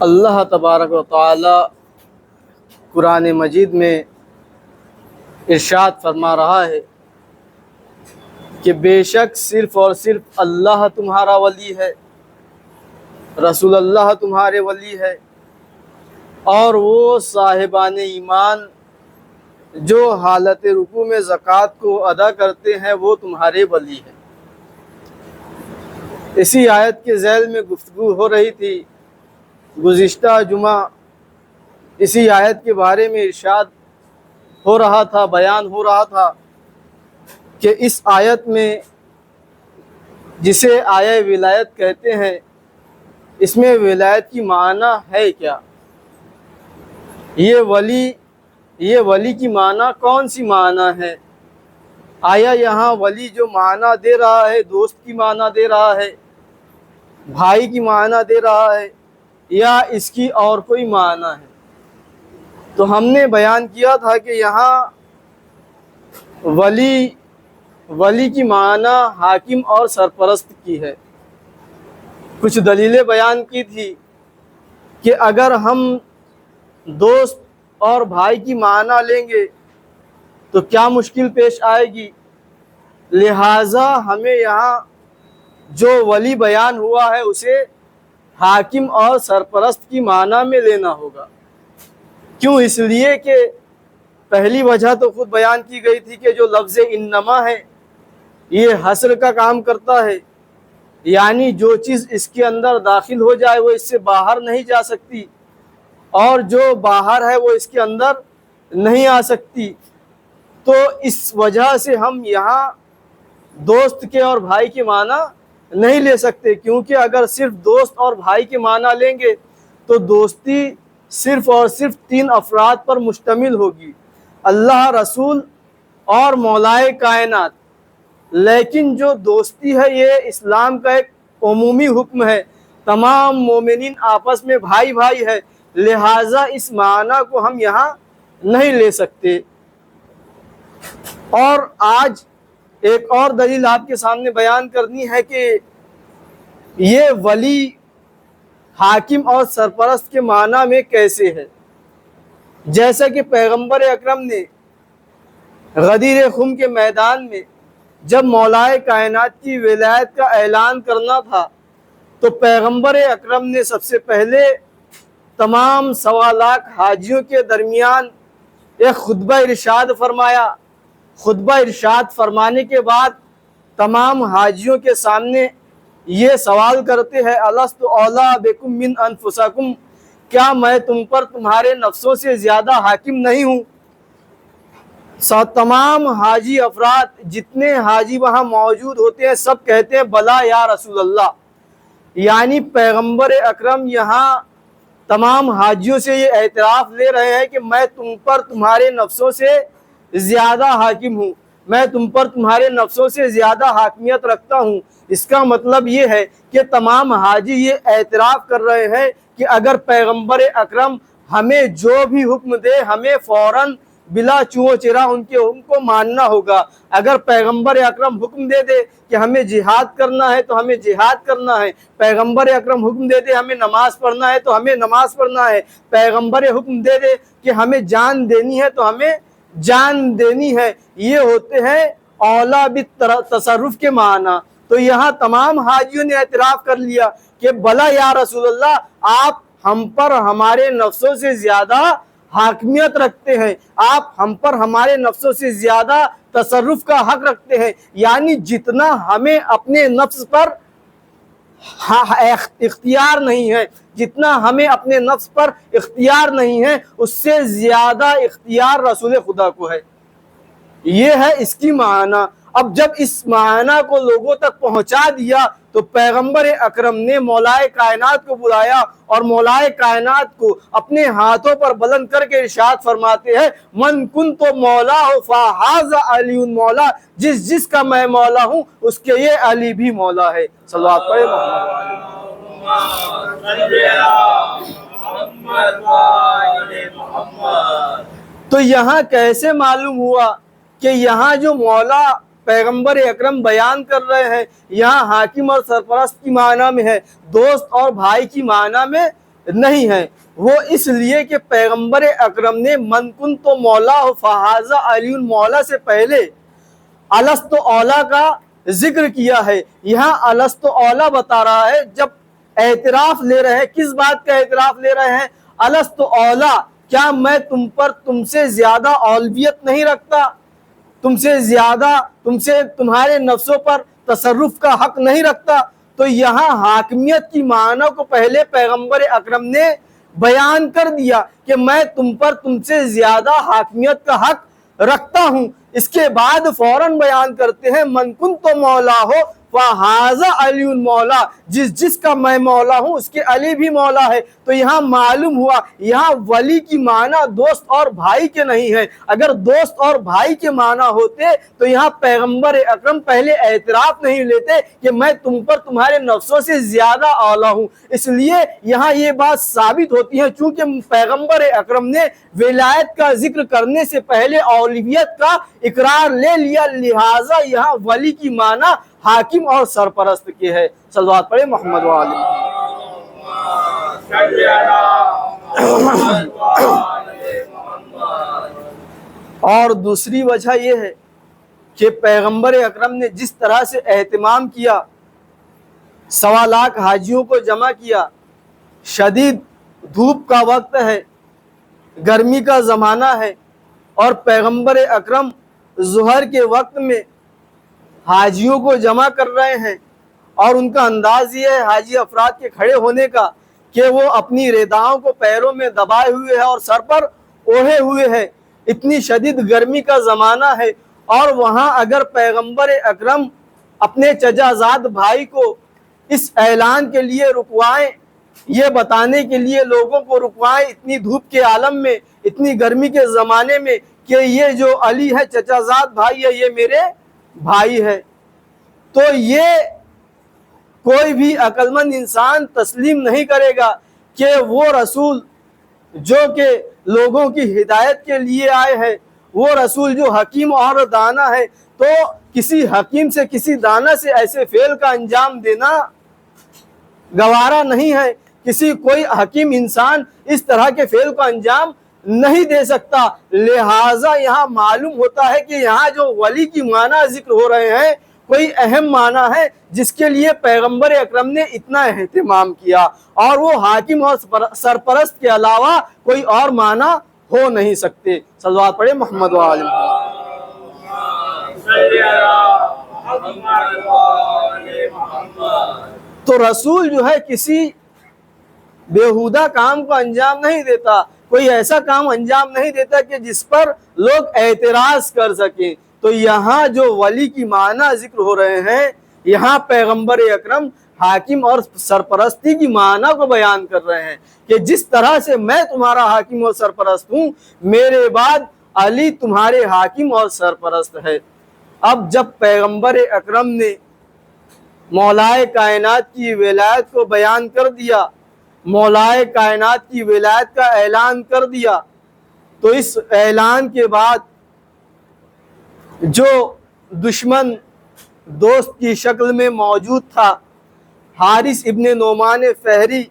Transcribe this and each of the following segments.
اللہ تبارک و تعالی قرآن مجید میں ارشاد فرما رہا ہے کہ بے شک صرف اور صرف اللہ تمہارا ولی ہے، رسول اللہ تمہارے ولی ہے، اور وہ صاحبان ایمان جو حالت رکوع میں زکوٰۃ کو ادا کرتے ہیں وہ تمہارے ولی ہیں۔ اسی آیت کے ذیل میں گفتگو ہو رہی تھی گزشتہ جمعہ، اسی آیت کے بارے میں ارشاد ہو رہا تھا، بیان ہو رہا تھا کہ اس آیت میں جسے آیہ ولایت کہتے ہیں، اس میں ولایت کی معنی ہے کیا؟ یہ ولی کی معنی کون سی معنی ہے؟ آیا یہاں ولی جو معنی دے رہا ہے دوست کی معنی دے رہا ہے، بھائی کی معنی دے رہا ہے، یا اس کی اور کوئی معنی ہے؟ تو ہم نے بیان کیا تھا کہ یہاں ولی کی معنی حاکم اور سرپرست کی ہے۔ کچھ دلیلیں بیان کی تھی کہ اگر ہم دوست اور بھائی کی معنی لیں گے تو کیا مشکل پیش آئے گی، لہٰذا ہمیں یہاں جو ولی بیان ہوا ہے اسے حاکم اور سرپرست کی معنی میں لینا ہوگا۔ کیوں؟ اس لیے کہ پہلی وجہ تو خود بیان کی گئی تھی کہ جو لفظ انما ہے یہ حصر کا کام کرتا ہے، یعنی جو چیز اس کے اندر داخل ہو جائے وہ اس سے باہر نہیں جا سکتی، اور جو باہر ہے وہ اس کے اندر نہیں آ سکتی۔ تو اس وجہ سے ہم یہاں دوست کے اور بھائی کے معنی نہیں لے سکتے، کیونکہ اگر صرف دوست اور بھائی کے معنی لیں گے تو دوستی صرف اور صرف 3 افراد پر مشتمل ہوگی، اللہ، رسول اور مولائے کائنات۔ لیکن جو دوستی ہے یہ اسلام کا ایک عمومی حکم ہے، تمام مومنین آپس میں بھائی بھائی ہے، لہٰذا اس معنی کو ہم یہاں نہیں لے سکتے۔ اور آج ایک اور دلیل آپ کے سامنے بیان کرنی ہے کہ یہ ولی حاکم اور سرپرست کے معنی میں کیسے ہے۔ جیسا کہ پیغمبر اکرم نے غدیر خم کے میدان میں جب مولائے کائنات کی ولایت کا اعلان کرنا تھا تو پیغمبر اکرم نے سب سے پہلے تمام 1.25 لاکھ حاجیوں کے درمیان ایک خطبہ ارشاد فرمایا۔ خطبہ ارشاد فرمانے کے بعد تمام حاجیوں کے سامنے یہ سوال کرتے ہیں، الست اولیٰ بکم من انفسکم، کیا میں تم پر تمہارے نفسوں سے زیادہ حاکم نہیں ہوں؟ تمام حاجی افراد، جتنے حاجی وہاں موجود ہوتے ہیں، سب کہتے ہیں بلا یا رسول اللہ، یعنی پیغمبر اکرم یہاں تمام حاجیوں سے یہ اعتراف لے رہے ہیں کہ میں تم پر تمہارے نفسوں سے زیادہ حاکم ہوں، میں تم پر تمہارے نفسوں سے زیادہ حاکمیت رکھتا ہوں۔ اس کا مطلب یہ ہے کہ تمام حاجی یہ اعتراف کر رہے ہیں کہ اگر پیغمبر اکرم ہمیں جو بھی حکم دے ہمیں فوراً بلا چوں چرا ان کے حکم کو ماننا ہوگا۔ اگر پیغمبر اکرم حکم دے دے کہ ہمیں جہاد کرنا ہے تو ہمیں جہاد کرنا ہے، پیغمبر اکرم حکم دے دے ہمیں نماز پڑھنا ہے تو ہمیں نماز پڑھنا ہے، پیغمبر حکم دے دے کہ ہمیں جان دینی ہے تو ہمیں جان دینی ہے۔ یہ ہوتے ہیں اولیٰ بالتصرف کے معنی۔ تو یہاں تمام حاجیوں نے اعتراف کر لیا کہ بلا یا رسول اللہ، آپ ہم پر ہمارے نفسوں سے زیادہ حاکمیت رکھتے ہیں، آپ ہم پر ہمارے نفسوں سے زیادہ تصرف کا حق رکھتے ہیں، یعنی جتنا ہمیں اپنے نفس پر اختیار نہیں ہے، جتنا ہمیں اپنے نفس پر اختیار نہیں ہے اس سے زیادہ اختیار رسول خدا کو ہے۔ یہ ہے اس کی معنی۔ اب جب اس معنی کو لوگوں تک پہنچا دیا تو پیغمبر اکرم نے مولائے کائنات کو بلایا اور مولائے کائنات کو اپنے ہاتھوں پر بلند کر کے ارشاد فرماتے ہیں، من کنت مولا فہذا علی مولا، جس کا میں مولا ہوں اس کے یہ علی بھی مولا ہے۔ صلوات پڑھے محمد۔ تو یہاں کیسے معلوم ہوا کہ یہاں جو مولا پیغمبر اکرم بیان کر رہے ہیں یہاں حاکم اور سرپرست کی معنی میں ہے، دوست اور بھائی کی معنی میں نہیں ہے۔ وہ اس لیے کہ پیغمبر اکرم نے من کنت مولا فہذا علی مولا سے پہلے الست اولا کا ذکر کیا ہے۔ یہاں الست اولا بتا رہا ہے، جب اعتراف لے رہے ہیں، کس بات کا اعتراف لے رہے ہیں؟ الست اولا، کیا میں تم سے زیادہ اولویت نہیں رکھتا، تم سے زیادہ تمہارے نفسوں پر تصرف کا حق نہیں رکھتا؟ تو یہاں حاکمیت کی معنی کو پہلے پیغمبر اکرم نے بیان کر دیا کہ میں تم سے زیادہ حاکمیت کا حق رکھتا ہوں۔ اس کے بعد فوراً بیان کرتے ہیں من کنت مولا ہو فہذا علی مولا، جس کا میں مولا ہوں اس کے علی بھی مولا ہے۔ تو یہاں معلوم ہوا یہاں ولی کی معنی دوست اور بھائی کے نہیں ہے۔ اگر دوست اور بھائی کے معنی ہوتے تو یہاں پیغمبر اکرم پہلے اعتراف نہیں لیتے کہ میں تم پر تمہارے نفسوں سے زیادہ اولا ہوں۔ اس لیے یہاں یہ بات ثابت ہوتی ہے، چونکہ پیغمبر اکرم نے ولایت کا ذکر کرنے سے پہلے اولویت کا اقرار لے لیا، لہٰذا یہاں ولی کی معنی حاکم اور سرپرست کی ہے۔ صلوات پڑھیں محمد وآلہ۔ اور دوسری وجہ یہ ہے کہ پیغمبر اکرم نے جس طرح سے اہتمام کیا، 1.25 لاکھ حاجیوں کو جمع کیا، شدید دھوپ کا وقت ہے، گرمی کا زمانہ ہے، اور پیغمبر اکرم ظہر کے وقت میں حاجیوں کو جمع کر رہے ہیں، اور ان کا انداز یہ ہے حاجی افراد کے کھڑے ہونے کا کہ وہ اپنی رداؤں کو پیروں میں دبائے ہوئے ہے اور سر پر اوڑھے ہوئے ہے۔ اتنی شدید گرمی کا زمانہ ہے، اور وہاں اگر پیغمبر اکرم اپنے چچا زاد بھائی کو اس اعلان کے لیے رکوائیں، یہ بتانے کے لیے لوگوں کو رکوائیں اتنی دھوپ کے عالم میں، اتنی گرمی کے زمانے میں، کہ یہ جو علی ہے چچا زاد بھائی ہے، یہ میرے بھائی ہے، تو یہ کوئی بھی عقل مند انسان تسلیم نہیں کرے گا کہ وہ رسول جو کہ لوگوں کی ہدایت کے لیے آئے ہیں، وہ رسول جو حکیم اور دانا ہے، تو کسی حکیم سے کسی دانا سے ایسے فعل کا انجام دینا گوارا نہیں ہے۔ کوئی حکیم انسان اس طرح کے فعل کو انجام نہیں دے سکتا۔ لہٰذا یہاں معلوم ہوتا ہے کہ یہاں جو ولی کی معنی ذکر ہو رہے ہیں کوئی اہم معنی ہے جس کے لیے پیغمبر اکرم نے اتنا اہتمام کیا، اور وہ حاکم اور سرپرست کے علاوہ کوئی اور معنی ہو نہیں سکتے۔ صلوات پڑھیں محمد وآلہ۔ تو رسول جو ہے کسی بیہودہ کام کو انجام نہیں دیتا، کوئی ایسا کام انجام نہیں دیتا کہ جس پر لوگ اعتراض کر سکیں۔ تو یہاں جو ولی کی معنی ذکر ہو رہے ہیں، یہاں پیغمبر اکرم حاکم اور سرپرستی کی معنی کو بیان کر رہے ہیں کہ جس طرح سے میں تمہارا حاکم اور سرپرست ہوں، میرے بعد علی تمہارے حاکم اور سرپرست ہے۔ اب جب پیغمبر اکرم نے مولائے کائنات کی ولایت کو بیان کر دیا، مولائے کائنات کی ولایت کا اعلان کر دیا، تو اس اعلان کے بعد جو دشمن دوست کی شکل میں موجود تھا، حارث ابن نعمان فہری،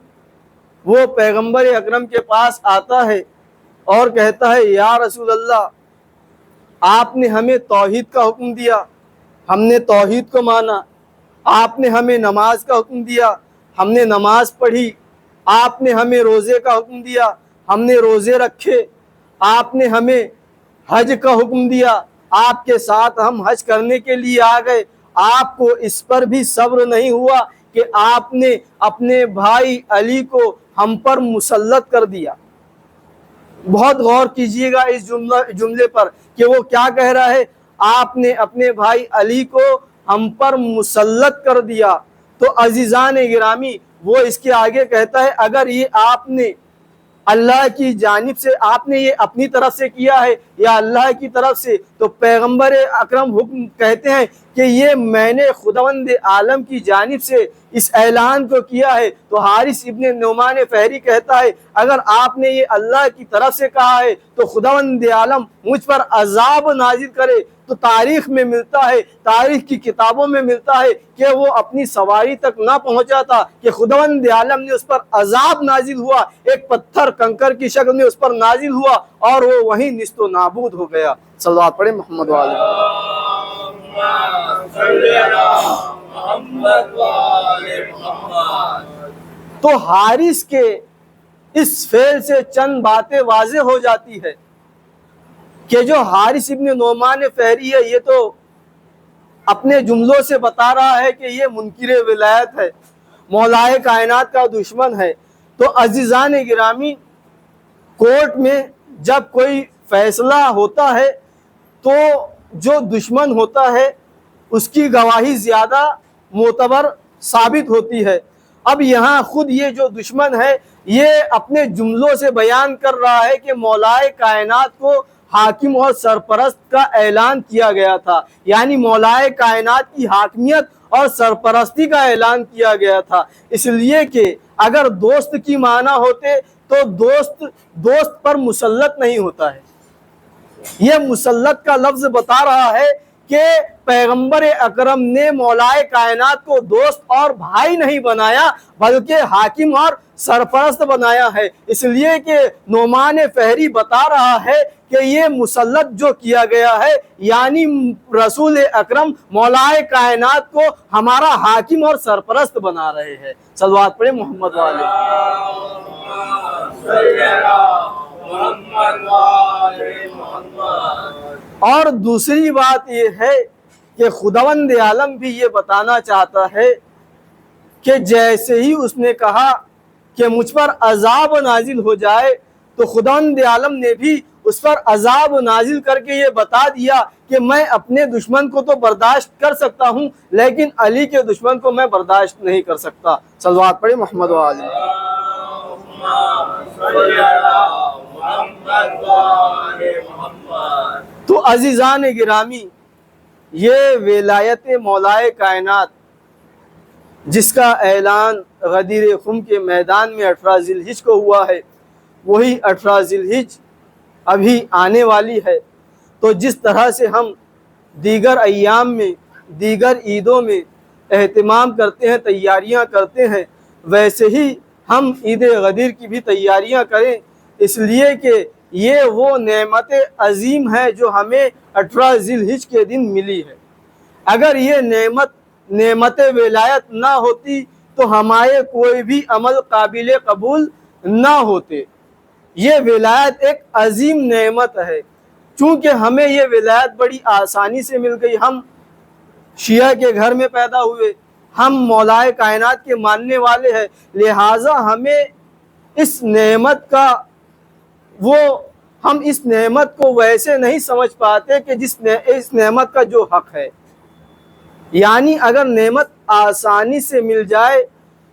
وہ پیغمبر اکرم کے پاس آتا ہے اور کہتا ہے یا رسول اللہ، آپ نے ہمیں توحید کا حکم دیا، ہم نے توحید کو مانا، آپ نے ہمیں نماز کا حکم دیا، ہم نے نماز پڑھی، آپ نے ہمیں روزے کا حکم دیا، ہم نے روزے رکھے، آپ نے ہمیں حج کا حکم دیا، آپ کے ساتھ ہم حج کرنے کے لیے آ گئے، آپ کو اس پر بھی صبر نہیں ہوا کہ آپ نے اپنے بھائی علی کو ہم پر مسلط کر دیا۔ بہت غور کیجئے گا اس جملے پر کہ وہ کیا کہہ رہا ہے، آپ نے اپنے بھائی علی کو ہم پر مسلط کر دیا۔ تو عزیزان گرامی، وہ اس کے آگے کہتا ہے اگر یہ آپ نے اللہ کی جانب سے، آپ نے یہ اپنی طرف سے کیا ہے یا اللہ کی طرف سے، تو پیغمبر اکرم حکم کہتے ہیں کہ یہ میں نے خداوند عالم کی جانب سے اس اعلان کو کیا ہے۔ تو حارث ابن نعمان فہری کہتا ہے اگر آپ نے یہ اللہ کی طرف سے کہا ہے تو خداوند عالم مجھ پر عذاب نازل کرے، تو تاریخ میں ملتا ہے، تاریخ کی کتابوں میں ملتا ہے کہ وہ اپنی سواری تک نہ پہنچا تھا کہ خداوند عالم نے اس پر عذاب نازل ہوا، ایک پتھر کنکر کی شکل میں اس پر نازل ہوا اور وہ وہیں نیست و نابود ہو گیا۔ صلوات پڑھیں محمد والے۔ تو حارث کے اس فعل سے چند باتیں واضح ہو جاتی ہے کہ جو حارث ابن نعمان فہری ہے یہ تو اپنے جملوں سے بتا رہا ہے کہ یہ منکر ولایت ہے، مولائے کائنات کا دشمن ہے۔ تو عزیزان گرامی، کورٹ میں جب کوئی فیصلہ ہوتا ہے تو جو دشمن ہوتا ہے اس کی گواہی زیادہ معتبر ثابت ہوتی ہے۔ اب یہاں خود یہ جو دشمن ہے یہ اپنے جملوں سے بیان کر رہا ہے کہ مولائے کائنات کو حاکم اور سرپرست کا اعلان کیا گیا تھا، یعنی مولائے کائنات کی حاکمیت اور سرپرستی کا اعلان کیا گیا تھا، اس لیے کہ اگر دوست کی معنی ہوتے تو دوست پر مسلط نہیں ہوتا ہے۔ یہ مسلط کا لفظ بتا رہا ہے کہ پیغمبر اکرم نے مولائے کائنات کو دوست اور بھائی نہیں بنایا بلکہ حاکم اور سرپرست بنایا ہے، اس لیے کہ نعمان فہری بتا رہا ہے کہ یہ مسلط جو کیا گیا ہے یعنی رسول اکرم مولائے کائنات کو ہمارا حاکم اور سرپرست بنا رہے ہیں۔ صلوات پڑھیں محمد والے۔ اور دوسری بات یہ ہے کہ خداوند عالم بھی یہ بتانا چاہتا ہے کہ جیسے ہی اس نے کہا کہ مجھ پر عذاب نازل ہو جائے تو خداوند عالم نے بھی اس پر عذاب نازل کر کے یہ بتا دیا کہ میں اپنے دشمن کو تو برداشت کر سکتا ہوں لیکن علی کے دشمن کو میں برداشت نہیں کر سکتا۔ صلوات پڑھیں محمد و آلہ۔ تو عزیزان گرامی، یہ ولایت مولائے کائنات جس کا اعلان غدیر خم کے میدان میں 18 ذی الحجہ کو ہوا ہے، وہی 18 ذی الحجہ ابھی آنے والی ہے۔ تو جس طرح سے ہم دیگر ایام میں، دیگر عیدوں میں اہتمام کرتے ہیں، تیاریاں کرتے ہیں، ویسے ہی ہم عید غدیر کی بھی تیاریاں کریں، اس لیے کہ یہ وہ نعمت عظیم ہے جو ہمیں 18 ذی الحجہ کے دن ملی ہے۔ اگر یہ نعمت ولایت نہ ہوتی تو ہمارے کوئی بھی عمل قابل قبول نہ ہوتے۔ یہ ولایت ایک عظیم نعمت ہے، چونکہ ہمیں یہ ولایت بڑی آسانی سے مل گئی۔ ہم شیعہ کے گھر میں پیدا ہوئے، ہم مولائے کائنات کے ماننے والے ہیں، لہٰذا ہمیں اس نعمت کا ہم اس نعمت کو ویسے نہیں سمجھ پاتے کہ اس نعمت کا جو حق ہے۔ یعنی اگر نعمت آسانی سے مل جائے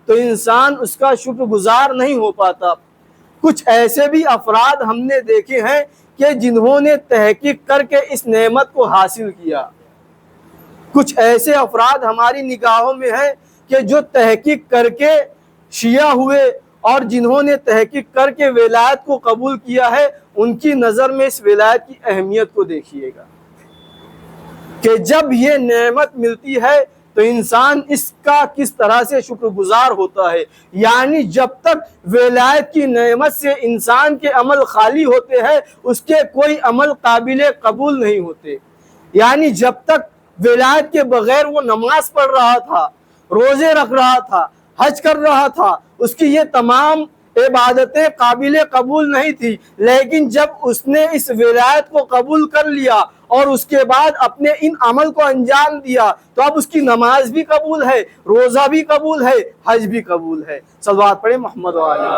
تو انسان اس کا شکر گزار نہیں ہو پاتا۔ کچھ ایسے بھی افراد ہم نے دیکھے ہیں کہ جنہوں نے تحقیق کر کے اس نعمت کو حاصل کیا۔ کچھ ایسے افراد ہماری نگاہوں میں ہیں کہ جو تحقیق کر کے شیعہ ہوئے اور جنہوں نے تحقیق کر کے ولایت کو قبول کیا ہے، ان کی نظر میں اس ولایت کی اہمیت کو دیکھیے گا کہ جب یہ نعمت ملتی ہے تو انسان اس کا کس طرح سے شکر گزار ہوتا ہے۔ یعنی جب تک ولایت کی نعمت سے انسان کے عمل خالی ہوتے ہیں، اس کے کوئی عمل قابل قبول نہیں ہوتے۔ یعنی جب تک ولایت کے بغیر وہ نماز پڑھ رہا تھا، روزے رکھ رہا تھا، حج کر رہا تھا، اس کی یہ تمام عبادتیں قابل قبول نہیں تھی، لیکن جب اس نے اس ولایت کو قبول کر لیا اور اس کے بعد اپنے ان عمل کو انجام دیا تو اب اس کی نماز بھی قبول ہے، روزہ بھی قبول ہے، حج بھی قبول ہے۔ صلوات پڑھیں محمد و آلہ۔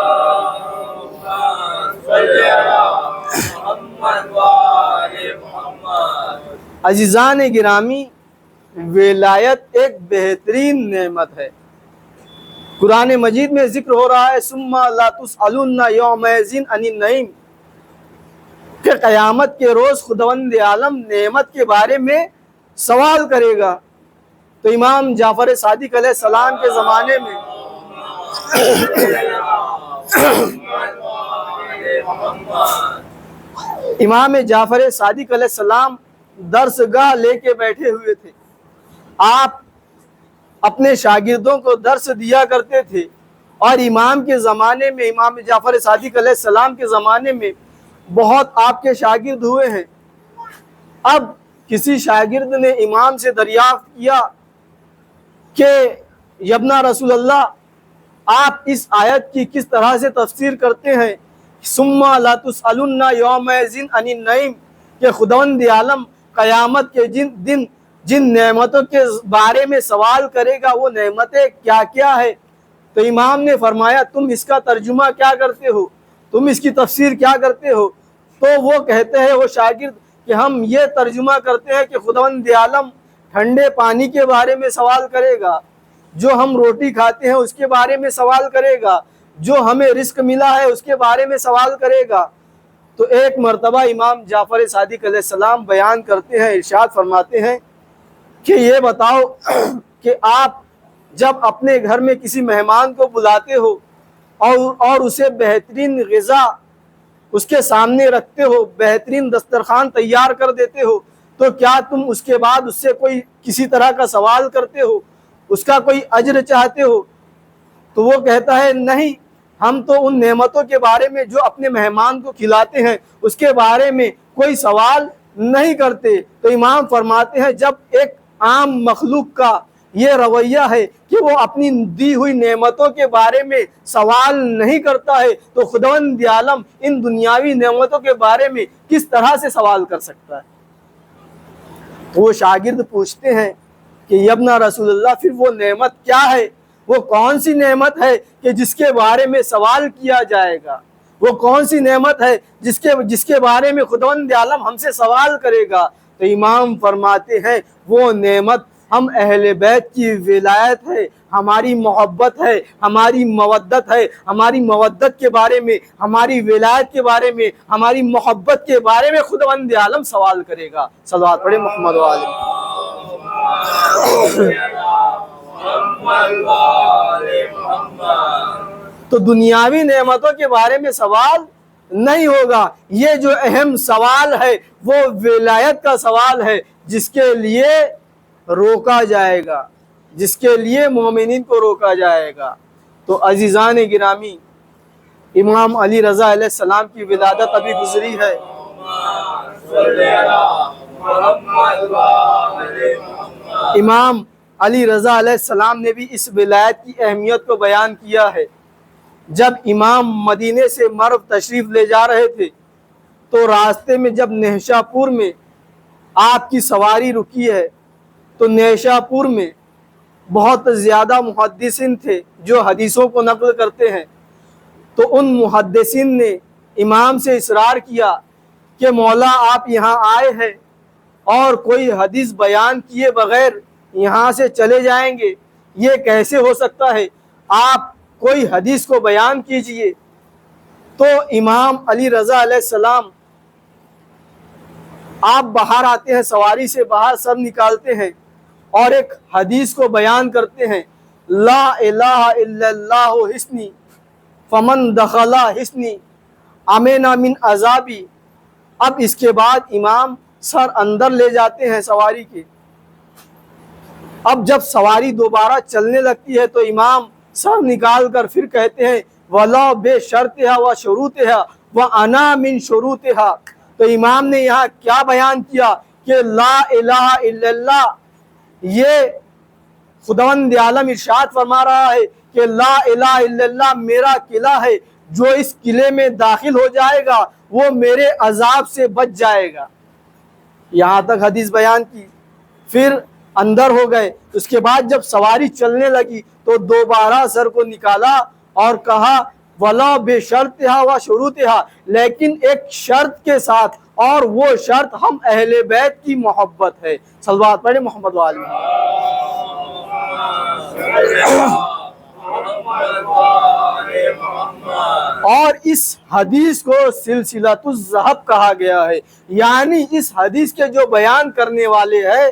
عزیزان گرامی، ولایت ایک بہترین نعمت ہے۔ قرآن مجید میں ذکر ہو رہا ہے ثم لا تسألن یومئذ عن النعیم، کہ قیامت کے روز خداوند عالم نعمت کے بارے میں سوال کرے گا۔ تو امام جعفر صادق علیہ السلام کے زمانے میں امام جعفر صادق علیہ السلام درس گاہ لے کے بیٹھے ہوئے تھے، آپ اپنے شاگردوں کو درس دیا کرتے تھے، اور امام کے زمانے میں، امام جعفر صادق علیہ السلام کے زمانے میں بہت آپ کے شاگرد ہوئے ہیں۔ اب کسی شاگرد نے امام سے دریافت کیا کہ یبنا رسول اللہ، آپ اس آیت کی کس طرح سے تفسیر کرتے ہیں، ثم لا تسألن یومئذ عن النعیم، کہ خداوند عالم قیامت کے دن جن نعمتوں کے بارے میں سوال کرے گا وہ نعمتیں کیا کیا ہے؟ تو امام نے فرمایا تم اس کا ترجمہ کیا کرتے ہو، تم اس کی تفسیر کیا کرتے ہو؟ تو وہ کہتے ہیں، وہ شاگرد، کہ ہم یہ ترجمہ کرتے ہیں کہ خداوند عالم ٹھنڈے پانی کے بارے میں سوال کرے گا، جو ہم روٹی کھاتے ہیں اس کے بارے میں سوال کرے گا، جو ہمیں رزق ملا ہے اس کے بارے میں سوال کرے گا۔ تو ایک مرتبہ امام جعفر صادق علیہ السلام بیان کرتے ہیں، ارشاد فرماتے ہیں کہ یہ بتاؤ کہ آپ جب اپنے گھر میں کسی مہمان کو بلاتے ہو اور اسے بہترین غذا اس کے سامنے رکھتے ہو، بہترین دسترخوان تیار کر دیتے ہو، تو کیا تم اس کے بعد اس سے کوئی کسی طرح کا سوال کرتے ہو، اس کا کوئی اجر چاہتے ہو؟ تو وہ کہتا ہے نہیں، ہم تو ان نعمتوں کے بارے میں جو اپنے مہمان کو کھلاتے ہیں اس کے بارے میں کوئی سوال نہیں کرتے۔ تو امام فرماتے ہیں جب ایک عام مخلوق کا یہ رویہ ہے کہ وہ اپنی دی ہوئی نعمتوں کے بارے میں سوال نہیں کرتا ہے، تو خداوند عالم ان دنیاوی نعمتوں کے بارے میں کس طرح سے سوال کر سکتا ہے؟ وہ شاگرد پوچھتے ہیں کہ یبنا رسول اللہ، پھر وہ نعمت کیا ہے؟ وہ کون سی نعمت ہے کہ جس کے بارے میں سوال کیا جائے گا؟ وہ کون سی نعمت ہے جس کے بارے میں خداوند عالم ہم سے سوال کرے گا؟ تو امام فرماتے ہیں وہ نعمت ہم اہل بیت کی ولایت ہے، ہماری محبت ہے، ہماری مودت ہے۔ ہماری مودت کے بارے میں، ہماری ولایت کے بارے میں، ہماری محبت کے بارے میں خداوند عالم سوال کرے گا۔ صلوات پڑھیں محمد و آل تو دنیاوی نعمتوں کے بارے میں سوال نہیں ہوگا۔ یہ جو اہم سوال ہے وہ ولایت کا سوال ہے، جس کے لیے روکا جائے گا، جس کے لیے مومنین کو روکا جائے گا۔ تو عزیزان گرامی، امام علی رضا علیہ السلام کی ولادت ابھی گزری ہے۔ امام علی رضا علیہ السلام نے بھی اس ولایت کی اہمیت کو بیان کیا ہے۔ جب امام مدینے سے مرو تشریف لے جا رہے تھے تو راستے میں جب نہشا پور میں آپ کی سواری رکی ہے، تو نہشا پور میں بہت زیادہ محدثین تھے جو حدیثوں کو نقل کرتے ہیں۔ تو ان محدثین نے امام سے اصرار کیا کہ مولا آپ یہاں آئے ہیں اور کوئی حدیث بیان کیے بغیر یہاں سے چلے جائیں گے، یہ کیسے ہو سکتا ہے؟ آپ کوئی حدیث کو بیان کیجئے۔ تو امام علی رضا علیہ السلام آپ باہر آتے ہیں، سواری سے باہر سر نکالتے ہیں اور ایک حدیث کو بیان کرتے ہیں، لا الہ الا اللہ حسنی فمن دخل حسنی امن من عذابی۔ اب اس کے بعد امام سر اندر لے جاتے ہیں سواری کے۔ اب جب سواری دوبارہ چلنے لگتی ہے تو امام سر نکال کر پھر کہتے ہیں وَلَا بِشَرْطِهَا وَشُرُوطِهَا وَأَنَا مِن شُرُوطِهَا۔ تو امام نے یہاں کیا بیان کیا کہ لا الہ الا اللہ، یہ خداوند عالم ارشاد فرما رہا ہے کہ لا الہ الا اللہ میرا قلعہ ہے، جو اس قلعے میں داخل ہو جائے گا وہ میرے عذاب سے بچ جائے گا۔ یہاں تک حدیث بیان کی، پھر اندر ہو گئے۔ اس کے بعد جب سواری چلنے لگی تو دوبارہ سر کو نکالا اور کہا وَلَا بِشَرْطِهَا وَشُرُوطِهَا، لیکن ایک شرط کے ساتھ، اور وہ شرط ہم اہل بیت کی محبت ہے۔ صلوات پڑھیں محمد و آل اور اس حدیث کو سلسلۃ الذھب کہا گیا ہے، یعنی اس حدیث کے جو بیان کرنے والے ہیں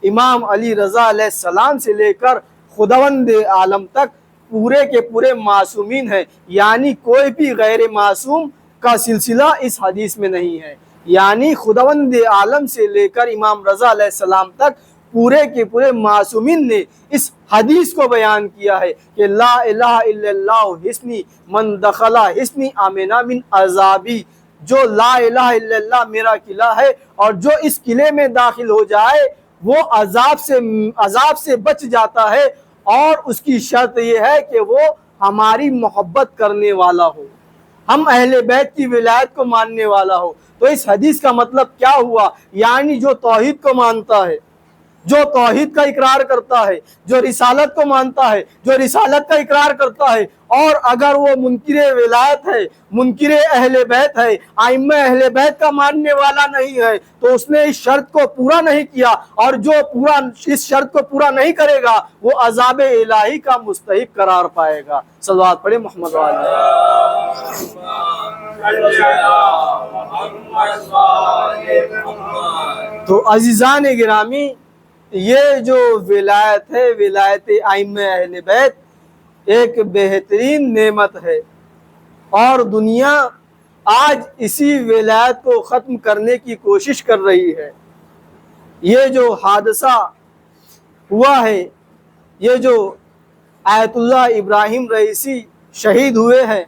امام علی رضا علیہ السلام سے لے کر خداوند عالم تک پورے کے پورے معصومین ہیں، یعنی کوئی بھی غیر معصوم کا سلسلہ اس حدیث میں نہیں ہے۔ یعنی خداوند عالم سے لے کر امام رضا علیہ السلام تک پورے کے پورے معصومین نے اس حدیث کو بیان کیا ہے کہ لا الہ الا اللہ حسنی من دخلا حسنی آمنا من عذابی، جو لا الہ الا اللہ میرا قلعہ ہے اور جو اس قلعے میں داخل ہو جائے وہ عذاب سے بچ جاتا ہے، اور اس کی شرط یہ ہے کہ وہ ہماری محبت کرنے والا ہو، ہم اہل بیت کی ولایت کو ماننے والا ہو۔ تو اس حدیث کا مطلب کیا ہوا؟ یعنی جو توحید کو مانتا ہے، جو توحید کا اقرار کرتا ہے، جو رسالت کو مانتا ہے، جو رسالت کا اقرار کرتا ہے، اور اگر وہ منکر ولایت ہے، منکر اہل بیت ہے، ائمہ اہل بیت کا ماننے والا نہیں ہے، تو اس نے اس شرط کو پورا نہیں کیا، اور جو اس شرط کو پورا نہیں کرے گا وہ عذاب الہی کا مستحق قرار پائے گا۔ صلوات پڑھیں محمد تو عزیزان گرامی، یہ جو ولایت ہے، ولایت ائمہ اہل بیت، ایک بہترین نعمت ہے، اور دنیا آج اسی ولایت کو ختم کرنے کی کوشش کر رہی ہے۔ یہ جو حادثہ ہوا ہے، یہ جو آیت اللہ ابراہیم رئیسی شہید ہوئے ہیں،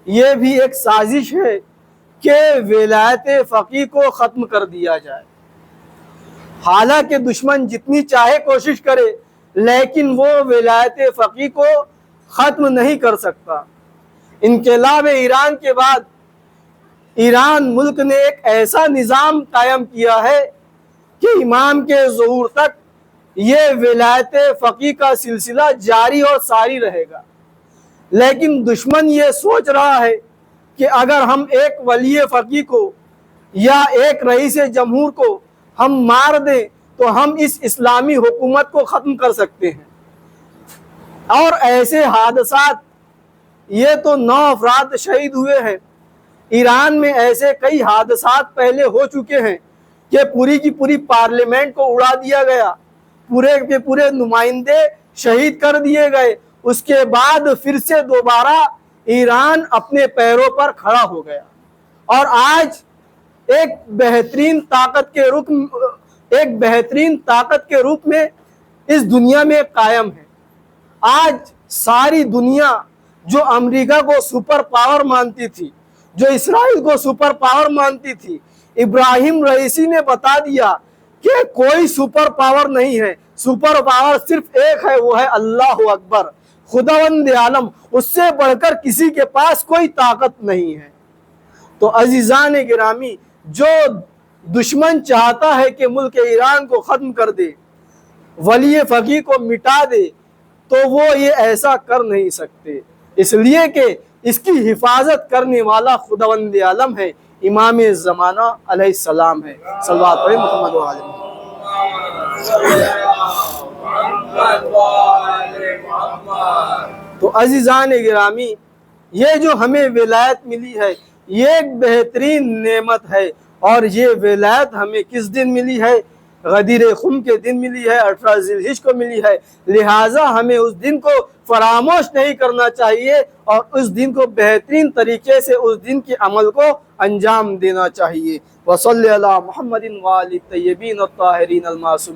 یہ بھی ایک سازش ہے کہ ولایت فقیہ کو ختم کر دیا جائے۔ حالانکہ دشمن جتنی چاہے کوشش کرے لیکن وہ ولایت فقیہ کو ختم نہیں کر سکتا۔ انقلاب ایران کے بعد ایران ملک نے ایک ایسا نظام قائم کیا ہے کہ امام کے ظہور تک یہ ولایت فقیہ کا سلسلہ جاری اور ساری رہے گا، لیکن دشمن یہ سوچ رہا ہے کہ اگر ہم ایک ولی فقیہ کو یا ایک رئیس جمہور کو ہم مار دیں تو ہم اس اسلامی حکومت کو ختم کر سکتے ہیں۔ اور ایسے حادثات، یہ تو 9 افراد شہید ہوئے ہیں، ایران میں ایسے کئی حادثات پہلے ہو چکے ہیں کہ پوری کی پوری پارلیمنٹ کو اڑا دیا گیا، پورے کے پورے نمائندے شہید کر دیے گئے۔ اس کے بعد پھر سے دوبارہ ایران اپنے پیروں پر کھڑا ہو گیا، اور آج ایک بہترین طاقت کے روپ میں اس دنیا میں قائم ہے۔ آج ساری دنیا جو امریکہ کو سپر پاور مانتی تھی، جو اسرائیل کو سپر پاور مانتی تھی، ابراہیم رئیسی نے بتا دیا کہ کوئی سپر پاور نہیں ہے، سپر پاور صرف ایک ہے، وہ ہے اللہ اکبر، خداوند عالم، اس سے بڑھ کر کسی کے پاس کوئی طاقت نہیں ہے۔ تو عزیزان گرامی، جو دشمن چاہتا ہے کہ ملک ایران کو ختم کر دے، ولی فقیہ کو مٹا دے، تو وہ یہ ایسا کر نہیں سکتے، اس لیے کہ اس کی حفاظت کرنے والا خداوند عالم ہے، امام زمانہ علیہ السلام ہے۔ صلوات پڑھیں محمد و آل محمد۔ تو عزیزان گرامی، یہ جو ہمیں ولایت ملی ہے یہ ایک بہترین نعمت ہے، اور یہ ولایت ہمیں کس دن ملی ہے؟ غدیر خم کے دن ملی ہے، 18 ذی الحجہ کو ملی ہے، لہٰذا ہمیں اس دن کو فراموش نہیں کرنا چاہیے، اور اس دن کو بہترین طریقے سے اس دن کے عمل کو انجام دینا چاہیے۔ وصلی علی محمد وآلہ الطیبین الطاہرین المعصومین۔